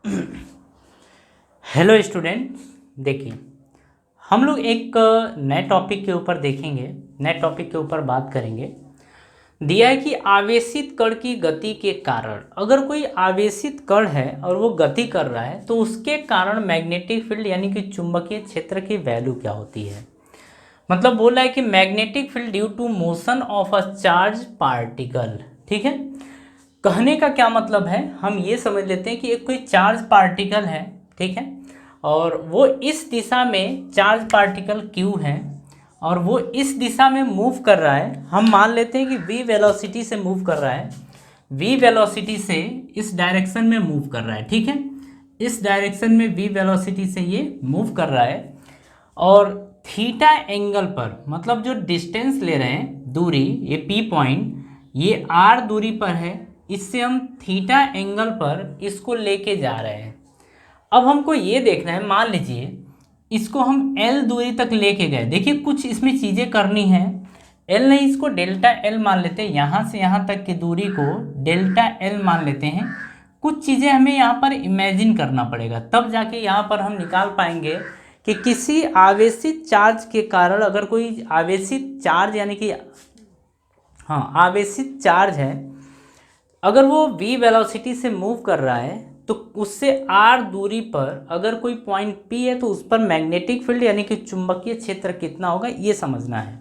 Hello student, देखिए हम लोग एक नए टॉपिक के ऊपर देखेंगे, नए टॉपिक के ऊपर बात करेंगे। दिया है कि आवेशित कण की गति के कारण, अगर कोई आवेशित कण है और वो गति कर रहा है तो उसके कारण मैग्नेटिक फील्ड यानी कि चुंबकीय क्षेत्र की वैल्यू क्या होती है। मतलब बोला है कि magnetic field due to motion of a charge particle. ठीक है, कहने का क्या मतलब है, हम ये समझ लेते हैं कि एक कोई चार्ज पार्टिकल है, ठीक है, और वो इस दिशा में चार्ज पार्टिकल Q है और वो इस दिशा में मूव कर रहा है। हम मान लेते हैं कि v वेलोसिटी से मूव कर रहा है, v वेलोसिटी से इस डायरेक्शन में मूव कर रहा है। ठीक है, इस डायरेक्शन में v वेलोसिटी से ये मूव कर रहा है और थीटा एंगल पर, मतलब जो डिस्टेंस ले रहे हैं, दूरी, ये P पॉइंट, ये R दूरी पर है, इससे हम थीटा एंगल पर इसको लेके जा रहे हैं। अब हमको ये देखना है, मान लीजिए इसको हम L दूरी तक लेके गए। देखिए कुछ इसमें चीज़ें करनी है, L नहीं, इसको डेल्टा L मान लेते हैं। यहाँ से यहाँ तक की दूरी को डेल्टा L मान लेते हैं। कुछ चीज़ें हमें यहाँ पर इमेजिन करना पड़ेगा, तब जाके यहाँ पर हम निकाल पाएंगे कि किसी आवेशित चार्ज के कारण, अगर कोई आवेशित चार्ज यानी कि आवेशित चार्ज है, अगर वो v वेलोसिटी से मूव कर रहा है तो उससे r दूरी पर अगर कोई पॉइंट P है तो उस पर मैग्नेटिक फील्ड यानी कि चुंबकीय क्षेत्र कितना होगा, ये समझना है।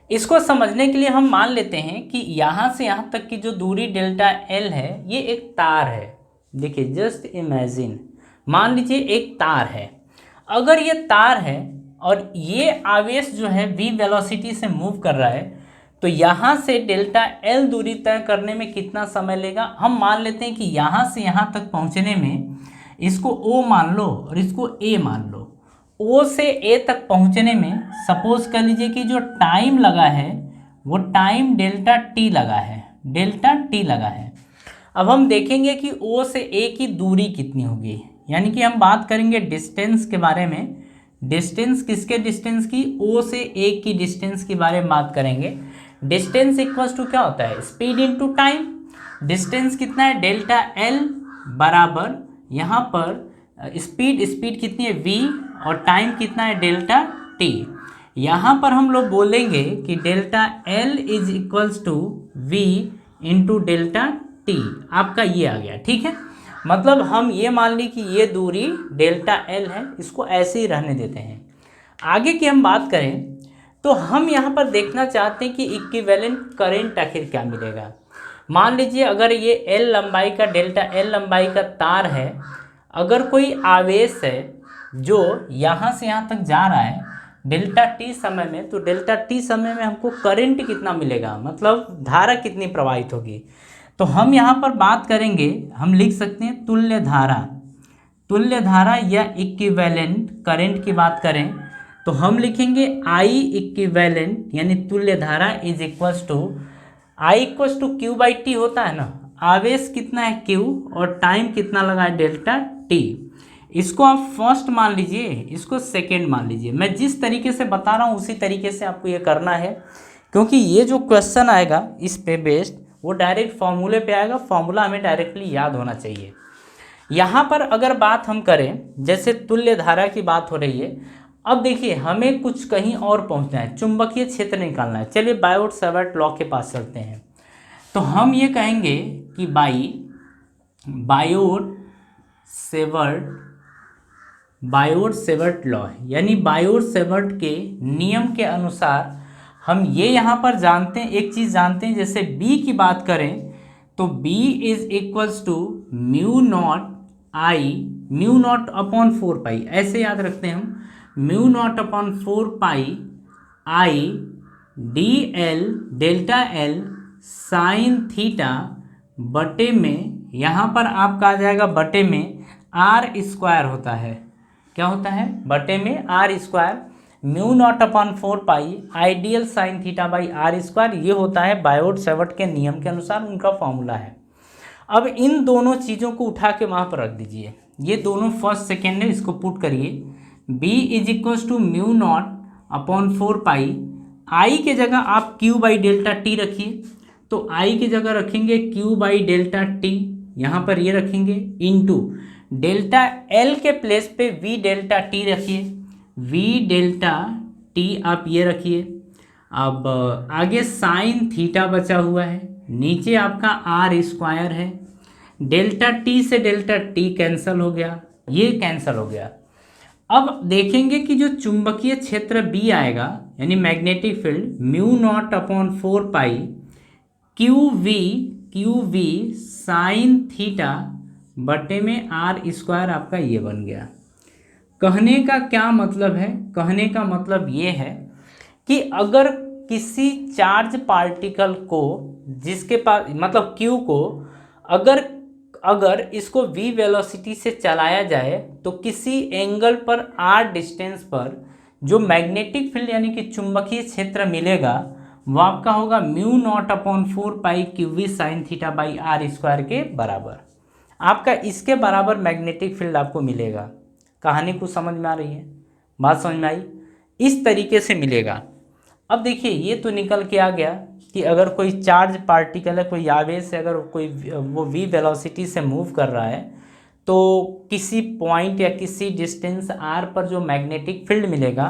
इसको समझने के लिए हम मान लेते हैं कि यहाँ से यहाँ तक की जो दूरी डेल्टा L है, ये एक तार है। देखिए जस्ट इमेजिन, मान लीजिए एक तार है। अगर ये तार है और ये आवेश जो है v वेलोसिटी से मूव कर रहा है, तो यहाँ से डेल्टा L दूरी तय करने में कितना समय लेगा। हम मान लेते हैं कि यहाँ से यहाँ तक पहुँचने में, इसको O मान लो और इसको A मान लो, O से A तक पहुँचने में सपोज कर लीजिए कि जो टाइम लगा है वो टाइम डेल्टा T लगा है, डेल्टा T लगा है। अब हम देखेंगे कि O से A की दूरी कितनी होगी, यानी कि हम बात करेंगे डिस्टेंस के बारे में। डिस्टेंस किसके डिस्टेंस की, O से A की डिस्टेंस के बारे में बात करेंगे। डिस्टेंस इक्वल्स टू क्या होता है, स्पीड इनटू टाइम। डिस्टेंस कितना है, डेल्टा L बराबर यहाँ पर स्पीड कितनी है v, और टाइम कितना है डेल्टा T। यहाँ पर हम लोग बोलेंगे कि delta L is equals to v into delta T। आपका ये आ गया, ठीक है। मतलब हम ये मान ली कि ये दूरी डेल्टा L है, इसको ऐसे ही रहने देते हैं। आगे की हम बात करें तो हम यहाँ पर देखना चाहते हैं कि इक्विवेलेंट करंट आखिर क्या मिलेगा। मान लीजिए अगर ये L लंबाई का, डेल्टा L लंबाई का तार है, अगर कोई आवेश है जो यहाँ से यहाँ तक जा रहा है डेल्टा T समय में, तो डेल्टा T समय में हमको करंट कितना मिलेगा, मतलब धारा कितनी प्रवाहित होगी। तो हम यहाँ पर बात करेंगे, हम लिख सकते हैं तुल्य धारा। तुल्य धारा या इक्विवेलेंट करंट की बात करें तो हम लिखेंगे I इक्विवेलेंट यानी तुल्य धारा is equals to I equals to Q by T होता है ना। आवेश कितना है Q और टाइम कितना लगा है डेल्टा T। इसको आप फर्स्ट मान लीजिए, इसको सेकेंड मान लीजिए। मैं जिस तरीके से बता रहा हूँ उसी तरीके से आपको ये करना है, क्योंकि ये जो क्वेश्चन आएगा इस पे बेस्ड वो डायरेक्ट फॉर्मूले पे आएगा। फॉर्मूला हमें डायरेक्टली याद होना चाहिए। यहाँ पर अगर बात हम करें, जैसे तुल्य धारा की बात हो रही है, अब देखिए हमें कुछ कहीं और पहुँचना है, चुंबकीय क्षेत्र निकालना है। चलिए बायोट सावर्ट लॉ के पास चलते हैं। तो हम ये कहेंगे कि बायोट सावर्ट लॉ यानी बायोट सावर्ट के नियम के अनुसार हम ये यहाँ पर जानते हैं, एक चीज़ जानते हैं, जैसे B की बात करें तो B is equals to mu not upon 4 pi, ऐसे याद रखते हैं हम, mu not upon 4 pi I dl delta L sine theta बटे में, यहाँ पर आपका आ जाएगा बटे में r स्क्वायर होता है। क्या होता है, बटे में r square, mu not upon 4 pi ideal sign theta by r square. ये होता है बायोट सावर्ट के नियम के अनुसार उनका फॉर्मूला है। अब इन दोनों चीज़ों को उठा के वहाँ पर रख दीजिए, ये दोनों फर्स्ट सेकेंड है, इसको पुट करिए। b is equals to mu not upon 4 pi, i के जगह आप q बाई डेल्टा टी रखिए, तो i की जगह रखेंगे q बाई डेल्टा टी, यहाँ पर ये रखेंगे, इंटू डेल्टा एल के प्लेस पे वी डेल्टा टी रखिए, वी डेल्टा टी आप ये रखिए। अब आगे साइन थीटा बचा हुआ है, नीचे आपका आर स्क्वायर है, डेल्टा टी से डेल्टा टी कैंसिल हो गया, ये कैंसिल हो गया। अब देखेंगे कि जो चुंबकीय क्षेत्र बी आएगा यानी magnetic field mu not upon 4 pi q v sine theta बटे में आर स्क्वायर आपका ये बन गया। कहने का क्या मतलब है? कहने का मतलब ये है कि अगर किसी चार्ज पार्टिकल को जिसके पास मतलब क्यू को अगर इसको v वेलोसिटी से चलाया जाए तो किसी एंगल पर r डिस्टेंस पर जो मैग्नेटिक फील्ड यानी कि चुंबकीय क्षेत्र मिलेगा वो आपका होगा mu not upon 4 pi q v sine theta by r square के बराबर। आपका इसके बराबर मैग्नेटिक फील्ड आपको मिलेगा। कहानी कुछ समझ में आ रही है? बात समझ में आई? इस तरीके से मिलेगा। अब देखिए ये तो निकल के आ गया कि अगर कोई चार्ज पार्टिकल है, कोई आवेश है, अगर कोई वो v वेलोसिटी से मूव कर रहा है तो किसी पॉइंट या किसी डिस्टेंस r पर जो मैग्नेटिक फील्ड मिलेगा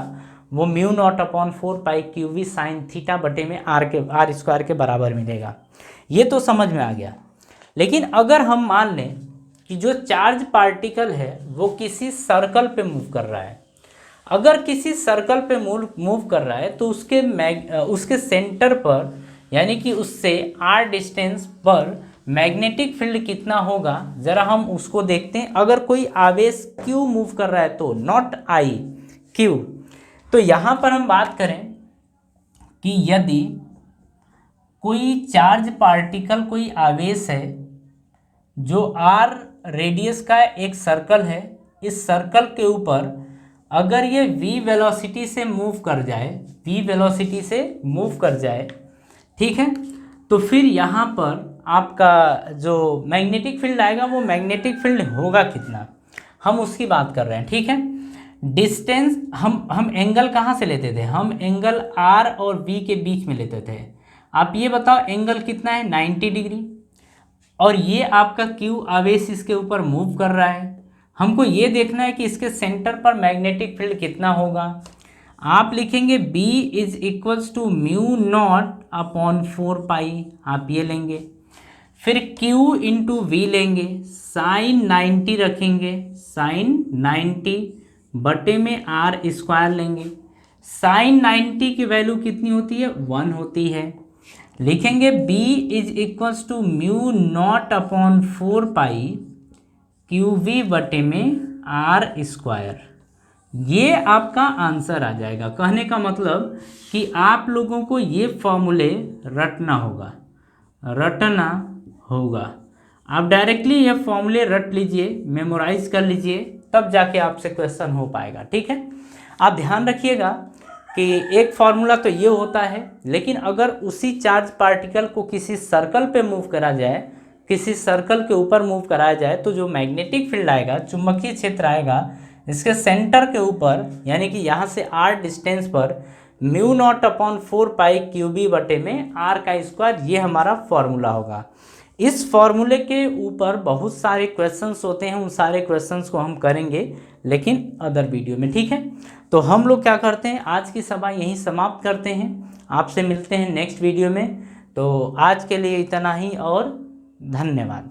वो mu not upon 4 pi q v sine theta बटे में आर स्क्वायर के बराबर मिलेगा। ये तो समझ में आ गया। लेकिन अगर हम मान लें कि जो चार्ज पार्टिकल है वो किसी सर्कल पे मूव कर रहा है, अगर किसी सर्कल पे मूव कर रहा है तो उसके सेंटर पर यानी कि उससे r डिस्टेंस पर मैग्नेटिक फील्ड कितना होगा ज़रा हम उसको देखते हैं। अगर कोई आवेश q मूव कर रहा है तो नॉट I, q। तो यहाँ पर हम बात करें कि यदि कोई चार्ज पार्टिकल, कोई आवेश है जो r रेडियस का एक सर्कल है, इस सर्कल के ऊपर अगर ये v वेलोसिटी से मूव कर जाए, v वेलोसिटी से मूव कर जाए, ठीक है, तो फिर यहाँ पर आपका जो मैग्नेटिक फील्ड आएगा वो मैग्नेटिक फील्ड होगा कितना, हम उसकी बात कर रहे हैं। ठीक है, डिस्टेंस हम एंगल कहाँ से लेते थे? हम एंगल r और v के बीच में लेते थे। आप ये बताओ एंगल कितना है? 90 डिग्री। और ये आपका q आवेश इसके ऊपर मूव कर रहा है। हमको ये देखना है कि इसके सेंटर पर मैग्नेटिक फील्ड कितना होगा। आप लिखेंगे B is equals to mu not upon 4 pi, आप ये लेंगे। फिर Q इंटू वी लेंगे, साइन 90 रखेंगे, साइन 90 बटे में आर स्क्वायर लेंगे। साइन 90 की वैल्यू कितनी होती है? 1 होती है। लिखेंगे B is equals to mu not upon 4 pi q v बटे में आर स्क्वायर। ये आपका आंसर आ जाएगा। कहने का मतलब कि आप लोगों को ये फॉर्मूले रटना होगा। आप डायरेक्टली ये फॉर्मूले रट लीजिए, मेमोराइज कर लीजिए, तब जाके आपसे क्वेश्चन हो पाएगा। ठीक है, आप ध्यान रखिएगा कि एक फार्मूला तो ये होता है, लेकिन अगर उसी चार्ज पार्टिकल को किसी सर्कल पे मूव करा जाए, किसी सर्कल के ऊपर मूव कराया जाए, तो जो मैग्नेटिक फील्ड आएगा, चुंबकीय क्षेत्र आएगा, इसके सेंटर के ऊपर यानी कि यहाँ से r डिस्टेंस पर mu not upon 4 pi Q B बटे में r का स्क्वायर, ये हमारा फॉर्मूला होगा। इस फॉर्मूले के ऊपर बहुत सारे क्वेश्चंस होते हैं, उन सारे क्वेश्चंस को हम करेंगे लेकिन अदर वीडियो में। ठीक है, तो हम लोग क्या करते हैं, आज की सभा यहीं समाप्त करते हैं। आपसे मिलते हैं नेक्स्ट वीडियो में। तो आज के लिए इतना ही और धन्यवाद।